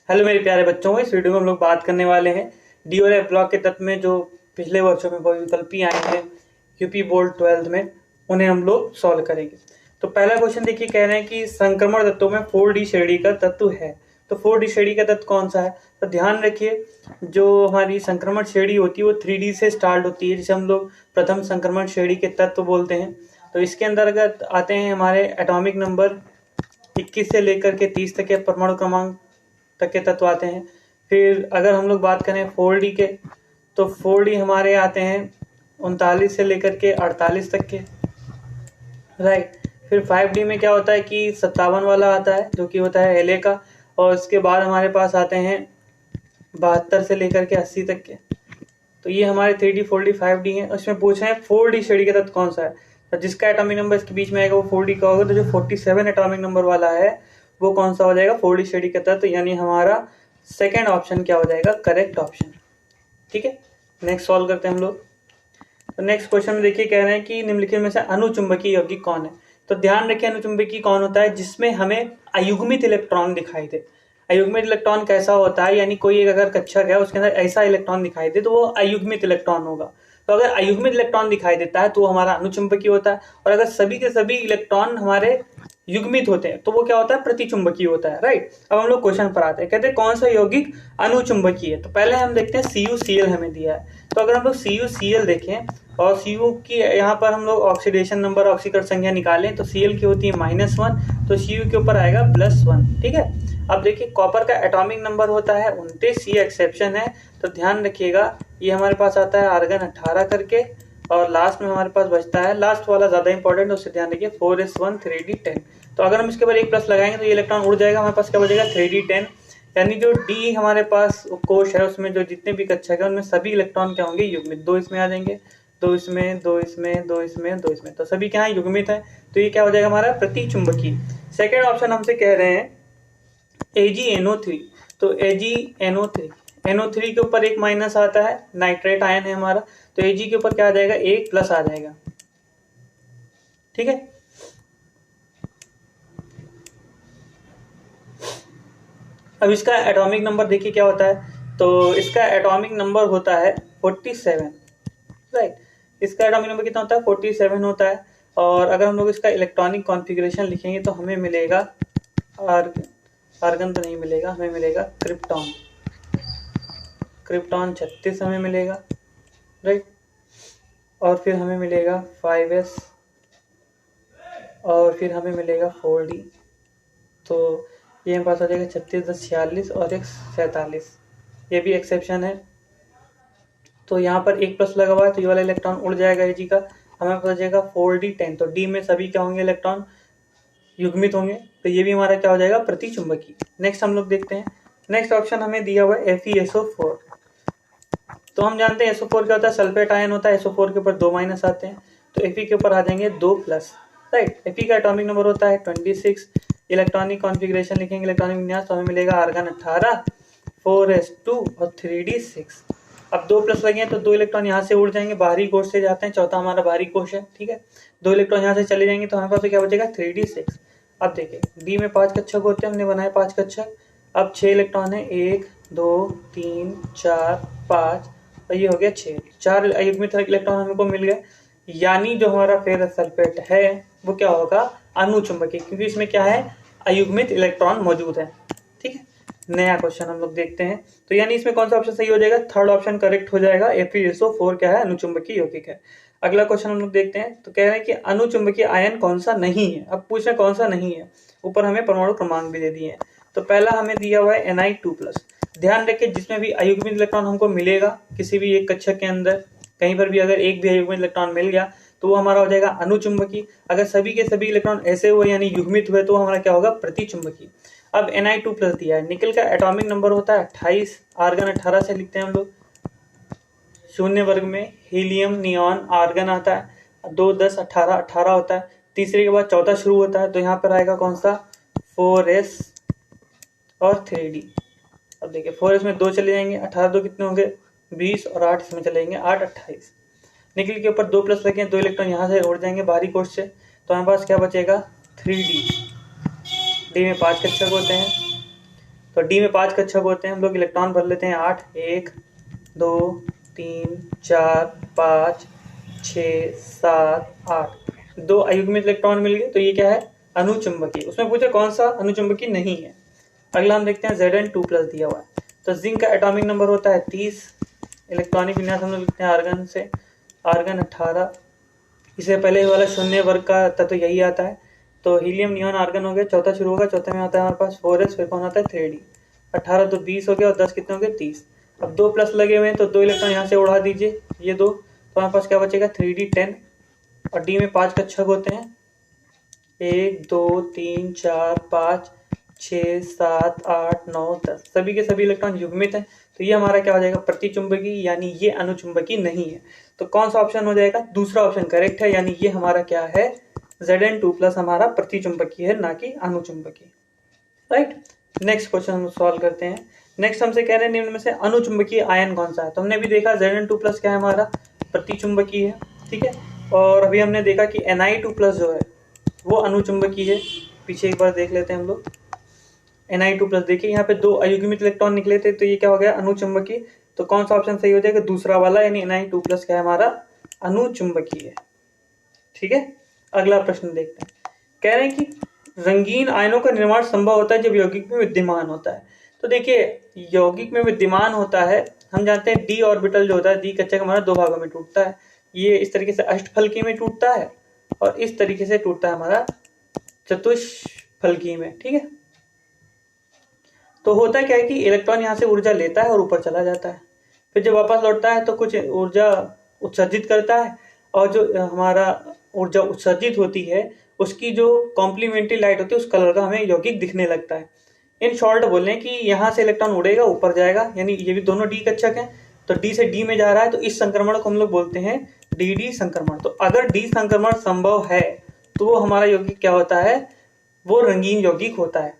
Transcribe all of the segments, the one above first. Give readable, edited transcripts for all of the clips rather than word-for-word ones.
Hello मेरे प्यारे बच्चों, इस वीडियो में हम लोग बात करने वाले हैं डी और एफ ब्लॉक के तत्व में जो पिछले वर्षों में कोई विकल्पी आए हैं यूपी बोर्ड 12th में, उन्हें हम लोग सॉल्व करेंगे। तो पहला क्वेश्चन देखिए, कह रहे हैं कि संक्रमण तत्वों में 4D श्रेणी का तत्व है। तो 4D श्रेणी का तत्व कौन सा है? तो ध्यान रखिए, जो हमारी संक्रमण श्रेणी होती है वो 3D से स्टार्ट होती है, जिसे हम लोग प्रथम संक्रमण श्रेणी के तत्व बोलते हैं। तो इसके अंतर्गत आते हैं हमारे एटॉमिक नंबर 21 से लेकर के 30 तक के परमाणु क्रमांक तक के तत्व आते हैं। फिर अगर हम लोग बात करें 4D के, तो 4D हमारे आते हैं 39 से लेकर के 48 तक के, राइट। फिर 5D में क्या होता है कि 57 वाला आता है, जो कि होता है LA का, और इसके बाद हमारे पास आते हैं 72 से लेकर के 80 तक के। तो ये हमारे 3D 4D 5D हैं। उसमें पूछ रहे हैं 4D श्रेणी का तत्व कौन सा है, तो जिसका एटॉमिक नंबर इसके बीच में आएगा वो 4D का होगा। तो जो 47 एटॉमिक नंबर वाला है वो कौन सा हो जाएगा? 4D श्रेणी का तत्व, यानी हमारा सेकेंड ऑप्शन क्या हो जाएगा? Correct option. ठीक है, नेक्स्ट सॉल्व करते हैं हम लोग। तो नेक्स्ट क्वेश्चन में देखिए, कह रहे हैं कि निम्नलिखित में से अनुचुंबकीय यौगिक कौन है। तो ध्यान रखिए, अनुचुंबकीय कौन होता है? जिसमें हमें अयुग्मित इलेक्ट्रॉन दिखाई दे। अयुग्मित इलेक्ट्रॉन कैसा होता है? यानी कोई एक अगर कक्षक है उसके अंदर ऐसा इलेक्ट्रॉन दिखाई दे तो वो अयुग्मित इलेक्ट्रॉन होगा। तो अगर अयुग्मित इलेक्ट्रॉन दिखाई देता है तो वो हमारा अनुचुंबकीय होता है, और अगर सभी के सभी इलेक्ट्रॉन हमारे युग्मित होते हैं तो वो क्या होता है? प्रतिचुंबकीय होता है, राइट। अब हम लोग क्वेश्चन पर आते हैं, कहते हैं कौन सा यौगिक अनुचुंबकीय है। तो पहले हम देखते हैं CuCl हमें दिया है। तो अगर हम लोग CuCl देखें और Cu की यहाँ पर हम लोग ऑक्सीडेशन नंबर, ऑक्सीकरण संख्या निकालें तो Cl की होती है -1, तो Cu के ऊपर आएगा +1। ठीक है, अब देखिए कॉपर का एटॉमिक नंबर होता है 29, ये एक्सेप्शन है। तो ध्यान रखिएगा, ये हमारे पास आता है आर्गन 18 करके, और लास्ट में हमारे पास बचता है, लास्ट वाला ज्यादा इंपॉर्टेंट, उससे ध्यान रखिए 4s1 3d10। तो अगर हम इसके ऊपर एक प्लस लगाएंगे तो ये इलेक्ट्रॉन उड़ जाएगा, हमारे पास क्या बचेगा? 3d10। यानी जो डी हमारे पास कोश है उसमें जो जितने भी कक्षक है उनमें सभी इलेक्ट्रॉन क्या होंगे? युग्मित। 2 इसमें आ जाएंगे, 2 इसमें, 2 इसमें, 2 इसमें, 2 इसमें, तो सभी क्या है? युग्मित है। तो ये क्या हो जाएगा? हमारा प्रतिचुंबकीय। सेकेंड ऑप्शन हमसे कह रहे हैं AgNO3। तो AgNO3, NO3 के ऊपर एक माइनस आता है, नाइट्रेट आयन है हमारा, तो Ag के ऊपर क्या आ जाएगा? एक प्लस आ जाएगा। ठीक है, अब इसका एटॉमिक नंबर देखिए क्या होता है। तो इसका एटॉमिक नंबर होता है 47, राइट। इसका एटॉमिक नंबर कितना होता है? 47 होता है। और अगर हम लोग इसका इलेक्ट्रॉनिक कॉन्फ़िगरेशन लिखेंगे तो हमें मिलेगा आर्गन तो नहीं मिलेगा, हमें मिलेगा क्रिप्टॉन। क्रिप्टॉन 36 हमें मिलेगा, राइट। और फिर हमें मिलेगा 5s, और फिर हमें मिलेगा 4d। तो ये हमारे पास आ जाएगा 36, 10, 46 और एक 47, ये भी एक्सेप्शन है। तो यहाँ पर एक प्लस लगा हुआ है तो ये वाला इलेक्ट्रॉन उड़ जाएगा Ag का, हमें पता जाएगा 4d10। तो D में सभी क्या होंगे? इलेक्ट्रॉन युग्मित होंगे, तो ये भी हमारा क्या हो जाएगा? प्रतिचुंबकीय। नेक्स्ट हम लोग देखते हैं, नेक्स्ट ऑप्शन हमें दिया हुआ है FeSO4। तो हम जानते हैं SO4 क्या होता है? सल्फेट आयन होता है। SO4 के ऊपर 2 माइनस आते हैं, तो Fe के ऊपर आ जाएंगे 2 प्लस, राइट। Fe का एटॉमिक नंबर होता है 26। इलेक्ट्रॉनिक कॉन्फ़िगरेशन लिखेंगे, इलेक्ट्रॉनिक विन्यास, तो हमें मिलेगा आर्गन 18, 4s2 और 3d6। अब 2 प्लस लगे हैं तो 2 इलेक्ट्रॉन यहाँ से उड़ जाएंगे, बाहरी कोश से जाते हैं, चौथा हमारा बाहरी कोश है। ठीक है, 2 इलेक्ट्रॉन यहाँ से चले जाएंगे तो हमारे पास क्या बचेगा? 3d6। अब देखिए डी में 5 कक्षक होते हैं, हमने बनाए 5 कक्षक। अब 6 इलेक्ट्रॉन है, 1 2 3 4 5, और ये हो गया 6, 4 अयुग्मित इलेक्ट्रॉन हमको मिल गए। यानी जो हमारा फेरस सल्फेट है वो क्या होगा? अनुचुंबकीय, क्योंकि इसमें क्या है? अयुग्मित इलेक्ट्रॉन मौजूद है। ठीक है, नया क्वेश्चन हम लोग देखते हैं। तो यानी इसमें कौन सा ऑप्शन सही हो जाएगा? थर्ड ऑप्शन करेक्ट हो जाएगा। FeSO4 क्या है? अनुचुंबकीय यौगिक है। अगला क्वेश्चन हम लोग देखते हैं, तो कह रहे हैं कि अनुचुंबकीय आयन कौन सा नहीं है। अब पूछ रहे हैं कौन सा नहीं है, ऊपर हमें परमाणु क्रमांक भी दे दिए हैं। तो पहला हमें दिया हुआ है Ni2+। ध्यान रखिए, जिसमें भी अयुग्मित इलेक्ट्रॉन हमको मिलेगा किसी भी एक कक्षक के अंदर, कहीं पर भी अगर एक भी अयुग्मित इलेक्ट्रॉन मिल गया तो वो हमारा हो जाएगा अनुचुंबकीय। अगर सभी के सभी इलेक्ट्रॉन ऐसे हुए यानी युग्मित हुए तो हमारा क्या होगा? प्रतिचुंबकीय। अब Ni2+ दिया है, निकल का एटॉमिक नंबर होता है 28, आर्गन 18 से लिखते हैं हम लोग। शून्य वर्ग में हीलियम, नियॉन, आर्गन आता है, 2 10 18 18 होता है। तीसरे के बाद चौथा शुरू होता है, तो यहाँ पर आएगा कौन सा? 4s और 3d। अब देखिए 4s में 2 चले जाएंगे, 18 2 कितने होंगे? 20, और 8 इसमें चले जाएंगे, 8 28। निकल के ऊपर 2 प्लस लगे, 2 इलेक्ट्रॉन यहाँ से उड़ जाएंगे बाहरी कोश से, तो हमारे पास क्या बचेगा? 3d। डी में 5 कक्षक होते हैं, तो डी में 5 कक्षक होते हैं, हम लोग इलेक्ट्रॉन भर लेते हैं 8, 1 2 3 4 5 6 7 8, 2 अयुग्मित इलेक्ट्रॉन मिल गए, तो ये क्या है, अनुचुंबकीय। उसमें पूछा कौन सा अनुचुंबकीय नहीं है। अगला हम देखते हैं Zn2+ दिया हुआ है, तो जिंक का एटॉमिक नंबर होता है 30, इलेक्ट्रॉनिक विन्यास हम लोग लिखते हैं आर्गन से, आर्गन 18, इससे पहले वाला शून्य वर्ग का तत्व यही आता है, तो हीलियम नियॉन आर्गन हो गया, चौथा शुरू होगा, चौथे में आता है हमारे पास 4s, फिर कौन आता है 3d, 18 तो 20 हो गया और 10 कितने हो गए 30। अब 2 प्लस लगे हुए हैं तो 2 इलेक्ट्रॉन यहाँ से उड़ा दीजिए, ये 2, तो हमारे पास क्या बचेगा 3d 10, और डी में 5 कक्षक होते हैं, 1 2 3 4 5 6 7 8 9 10, सभी के सभी इलेक्ट्रॉन युग्मित हैं, तो ये हमारा क्या हो जाएगा प्रतिचुंबकीय, यानी ये अनुचुंबकीय नहीं है। तो कौन सा ऑप्शन हो जाएगा, दूसरा ऑप्शन करेक्ट है, यानी ये हमारा क्या है Zn2+ हमारा प्रतिचुंबकीय है, ना कि अनुचुंबकीय। राइट, नेक्स्ट क्वेश्चन हम सॉल्व करते हैं। नेक्स्ट हमसे कह रहे हैं निम्न में से अनुचुंबकीय आयन कौन सा है, तो हमने भी देखा Zn2+ क्या है हमारा प्रतिचुंबकीय है, ठीक है, और अभी हमने देखा कि Ni2+ जो है वो अनुचुंबकीय है। पीछे एक बार देख लेते हैं हम लोग, Ni2+, देखिए यहाँ पे 2 अयुग्मित इलेक्ट्रॉन निकले थे, तो ये क्या हो गया अनुचुंबकीय, तो कौन सा ऑप्शन सही हो जाएगा, दूसरा वाला, यानी Ni2+ क्या है हमारा अनुचुंबकीय है। ठीक है, अगला प्रश्न देखते हैं। कह रहे हैं कि रंगीन आयनों का निर्माण संभव होता है जब यौगिक में विद्यमान होता है। तो देखिए यौगिक में विद्यमान होता है, हम जानते हैं डी ऑर्बिटल जो होता है, डी कक्षक हमारा 2 भागों में टूटता है, ये इस तरीके से अष्टफलकी में टूटता है और इस तरीके से टूटता है हमारा चतुष्फलकी में। ठीक है, तो होता क्या है कि इलेक्ट्रॉन यहाँ से ऊर्जा लेता है और ऊपर चला जाता है, फिर जब वापस लौटता है तो कुछ ऊर्जा उत्सर्जित करता है, और जो हमारा ऊर्जा उत्सर्जित होती है उसकी जो कॉम्प्लीमेंट्री लाइट होती है उस कलर का हमें यौगिक दिखने लगता है। इन शॉर्ट बोले कि यहाँ से इलेक्ट्रॉन उड़ेगा ऊपर जाएगा, यानी ये भी दोनों डी कक्षक हैं, तो डी से डी में जा रहा है, तो इस संक्रमण को हम लोग बोलते हैं डी डी संक्रमण। तो अगर डी संक्रमण संभव है तो वो हमारा यौगिक क्या होता है, वो रंगीन यौगिक होता है।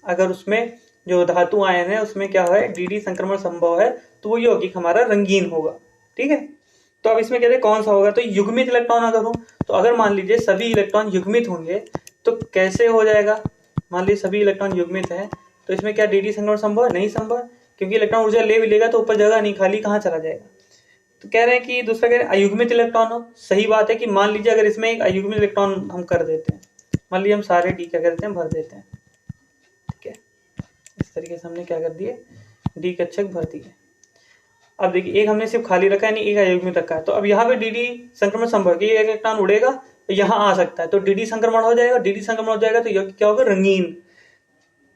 अगर उसमें जो धातु आयन है उसमें क्या है डी डी संक्रमण संभव है तो वो यौगिक हमारा रंगीन होगा। ठीक है, तो अब इसमें कहते हैं कौन सा होगा, तो युग्मित इलेक्ट्रॉन अगर हो, तो अगर मान लीजिए सभी इलेक्ट्रॉन युग्मित होंगे तो कैसे हो जाएगा, मान लीजिए सभी इलेक्ट्रॉन युग्मित है तो इसमें क्या डी डी संक्रमण संभव है, नहीं संभव, क्योंकि इलेक्ट्रॉन ऊर्जा ले भी लेगा तो ऊपर जगह नहीं, खाली कहाँ चला जाएगा। तो कह रहे हैं कि दूसरा कह रहे हैं अयुग्मित इलेक्ट्रॉन हो। सही बात है कि मान लीजिए अगर इसमें एक अयुग्मित इलेक्ट्रॉन हम कर देते हैं, मान लीजिए हम सारे डी क्या करते हैं भर देते हैं, ठीक है, इस तरीके से हमने क्या कर दिए डी कक्षक भर दिए। अब देखिए एक हमने सिर्फ खाली रखा है, नहीं एक अयुग्मित रखा है, तो अब यहाँ पे डी डी संक्रमण संभव है कि एक इलेक्ट्रॉन उड़ेगा तो यहाँ आ सकता है, तो डी डी संक्रमण हो जाएगा, डी डी संक्रमण हो जाएगा तो यौगिक क्या होगा रंगीन।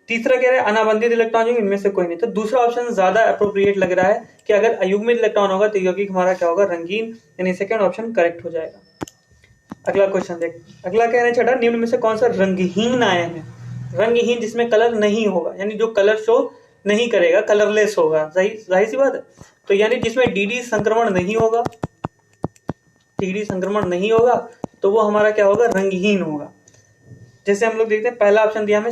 तीसरा कह रहे हैं अनाबंधित इलेक्ट्रॉन जो इनमें से कोई नहीं, तो दूसरा ऑप्शन ज्यादा अप्रोप्रिएट लग रहा है कि अगर अयुग्मित इलेक्ट्रॉन होगा तो यौगिक हमारा क्या होगा रंगीन, यानी सेकंड ऑप्शन करेक्ट हो जाएगा। अगला क्वेश्चन देख, अगला कह रहे हैं छठा, निम्न में से कौन सा रंगहीन आयन है, रंगहीन जिसमें कलर नहीं होगा, यानी जो कलर शो नहीं करेगा, कलरलेस होगा, सही जाहिर सी बात है, तो यानी जिसमें डीडी संक्रमण नहीं होगा, डीडी संक्रमण नहीं होगा तो वो हमारा क्या होगा रंगहीन होगा। जैसे हम लोग देखते हैं पहला ऑप्शन दिया हमें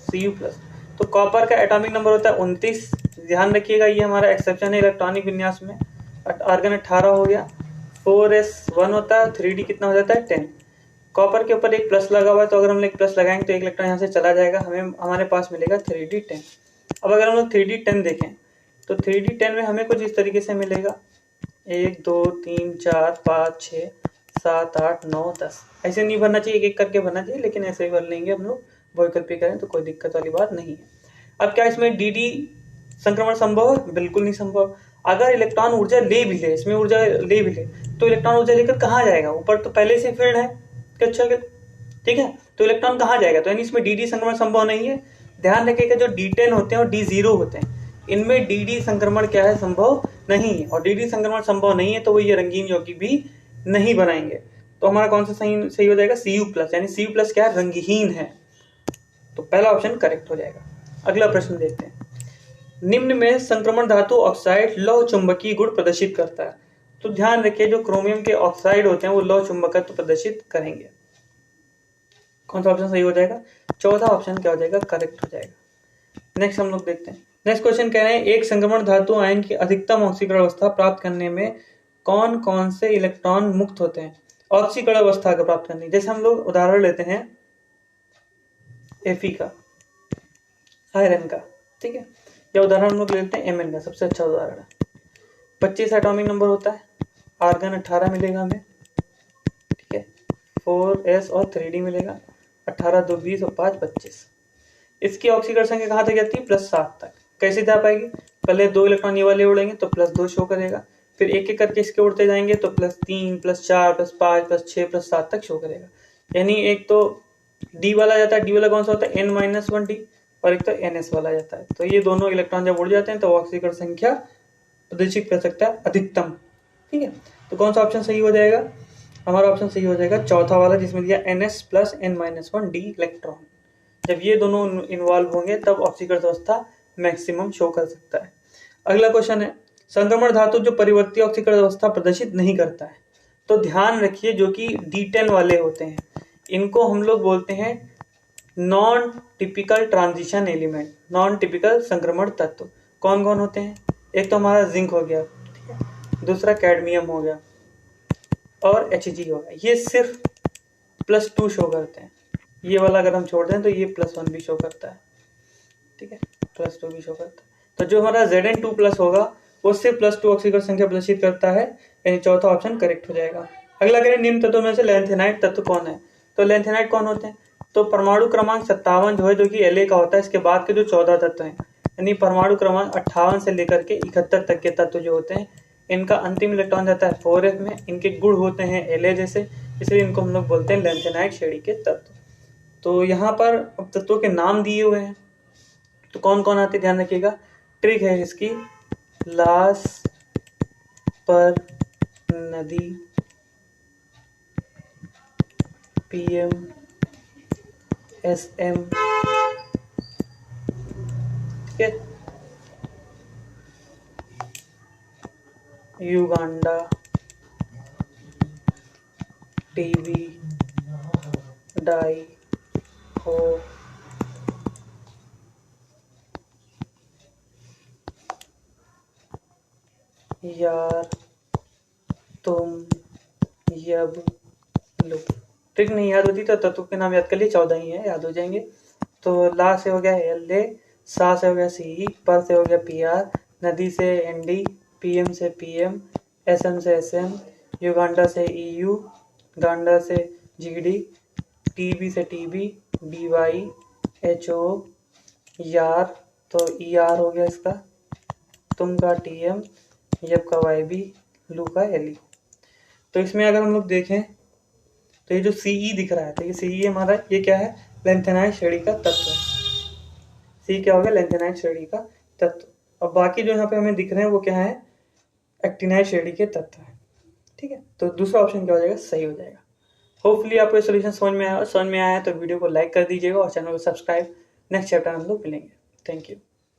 Cu+, तो कॉपर का एटॉमिक नंबर होता है 29, ध्यान रखिएगा ये हमारा एक्सेप्शन है इलेक्ट्रॉनिक विन्यास में। आर्गन 18 हो गया, 4s1 होता है, 3d कितना हो जाता है 10। कॉपर के ऊपर एक प्लस लगा हुआ है, तो अगर हम एक प्लस लगाएंगे तो एक इलेक्ट्रॉन यहाँ से चला जाएगा, हमें हमारे पास मिलेगा 3d10। अब अगर हम लोग 3d10 देखें तो 3d10 में हमें कुछ इस तरीके से मिलेगा 1 2 3 4 5 6 7 8 9 10, ऐसे नहीं भरना चाहिए, एक एक करके भरना चाहिए, लेकिन ऐसे ही भर लेंगे हम लोग, वैकल्पिक करें तो कोई दिक्कत वाली बात नहीं है। अब क्या इसमें डी संक्रमण संभव है, बिल्कुल नहीं संभव। अगर इलेक्ट्रॉन ऊर्जा ले भी ले, इसमें ऊर्जा ले भी ले, तो इलेक्ट्रॉन ऊर्जा लेकर कहाँ जाएगा, ऊपर तो पहले से फील्ड है कक्षक, ठीक है, तो इलेक्ट्रॉन कहाँ जाएगा, तो यानी इसमें डी संक्रमण संभव नहीं है। ध्यान रखिएगा जो D10 होते हैं और D0 होते हैं, इनमें डी संक्रमण क्या है संभव नहीं है, और डी संक्रमण संभव नहीं है तो वो ये रंगीन यौगिक भी नहीं बनाएंगे। तो हमारा कौन सा सही हो जाएगा Cu+, यानी Cu+ क्या है रंगहीन है, तो पहला ऑप्शन करेक्ट हो जाएगा। अगला प्रश्न देखते हैं, निम्न में संक्रमण धातु ऑक्साइड लौह चुंबकीय गुण प्रदर्शित करता है। तो ध्यान रखिए जो क्रोमियम के ऑक्साइड होते हैं वो लौह चुंबकत्व प्रदर्शित करेंगे। कौन सा ऑप्शन सही हो जाएगा, चौथा ऑप्शन क्या हो जाएगा करेक्ट हो जाएगा। नेक्स्ट हम लोग देखते हैं, नेक्स्ट क्वेश्चन कह रहे हैं एक संक्रमण धातु आयन की अधिकतम ऑक्सीकरण अवस्था प्राप्त करने में कौन कौन से इलेक्ट्रॉन मुक्त होते हैं। ऑक्सीकरण अवस्था को प्राप्त करने, जैसे हम लोग उदाहरण लेते हैं Fe का, आयरन का, ठीक है। या उदाहरण हम लोग लेते हैं एमएन का, सबसे अच्छा उदाहरण है। 25 एटॉमिक नंबर होता है, आर्गन 18 मिलेगा हमें, ठीक है। 4s और 3d मिलेगा, 18 2 20 और 5 25। इसकी ऑक्सीकरण संख्या कहाँ तक जाती है? +7 तक। कैसे जा पाएगी? पहले 2 इलेक्ट्रॉन ये वाले उड़ेंगे तो +2 शो करेगा, फिर एक एक करके इसके उड़ते जाएंगे तो +3 +4 +5 +6 +7 तक शो करेगा। यानी एक तो डी वाला जाता है, डी वाला कौन सा होता है? n-1d, और एक तो ns वाला जाता है। तो ये दोनों इलेक्ट्रॉन जब उड़ जाते हैं तो ऑक्सीकरण संख्या प्रदर्शित कर सकता है अधिकतम, ठीक है। तो कौन सा ऑप्शन सही हो जाएगा? हमारा ऑप्शन सही हो जाएगा चौथा वाला, जिसमें दिया ns + n-1d इलेक्ट्रॉन। जब ये दोनों इन्वॉल्व होंगे तब ऑक्सीकरण अवस्था मैक्सिमम शो कर सकता है। अगला क्वेश्चन है, संक्रमण धातु जो परिवर्ती ऑक्सीकरण अवस्था प्रदर्शित नहीं करता है। तो ध्यान रखिए, जो कि D10 वाले होते हैं, इनको हम लोग बोलते हैं non typical transition element, non typical संक्रमण तत्व। कौन कौन होते हैं? एक तो हमारा जिंक हो गया, ठीक है, दूसरा कैडमियम हो गया और Hg हो गया। ये सिर्फ +2 शो करते हैं। ये वाला अगर हम छोड़ दें तो ये +1 भी शो करता है, ठीक है, +2 भी शो करता है। तो जो हमारा Zn2+ होगा वो सिर्फ +2 ऑक्सीकरण संख्या प्रदर्शित करता है, यानी चौथा ऑप्शन करेक्ट हो जाएगा। अगला करें, निम्न तत्वों में से लैंथेनाइड तत्व कौन है? तो लैंथेनाइड कौन होते हैं? तो परमाणु क्रमांक 57 जो है, जो कि La का होता है, इसके बाद के जो 14 तत्व हैं, यानी परमाणु क्रमांक 58 से लेकर के 71 तक के तत्व जो होते हैं, इनका अंतिम इलेक्ट्रॉन जाता है 4f में। इनके गुण होते हैं La जैसे, इसलिए इनको हम लोग बोलते हैं लैंथेनाइड श्रेणी के तत्व। तो यहाँ पर अब तत्वों के नाम दिए हुए हैं, तो कौन कौन आते ध्यान रखिएगा। ट्रिक है इसकी, लास पर नदी, PM SM, ठीक है, युगांडा, टीवी, डाई हो, यार, तुम, यब, लो। ट्रिक नहीं याद होती तो तत्व के नाम याद कर लिए, 14 ही है, याद हो जाएंगे। तो ला से हो गया La, सा से हो गया Ce, पर से हो गया Pr, नदी से Nd, PM से PM, SM से SM, युगांडा से EU, गांडा से GD, TB से TB, BY, HO, यार तो ER हो गया इसका, तुम का TM, यब का YB, लू का LE। तो इसमें अगर हम लोग देखें तो ये जो Ce दिख रहा है, तो ये Ce हमारा ये क्या है? लैंथेनाइड श्रेणी का तत्व है। C क्या होगा? लैंथेनाइड श्रेणी का तत्व। और बाकी जो यहाँ पे हमें दिख रहे हैं वो क्या है? एक्टिनाइड श्रेणी के तत्व है, ठीक है। तो दूसरा ऑप्शन क्या हो जाएगा? सही हो जाएगा। होपफुली आपको सोल्यूशन समझ में आया है तो वीडियो को लाइक कर दीजिएगा और चैनल को सब्सक्राइब। नेक्स्ट चैप्टर हम लोग मिलेंगे। Thank you.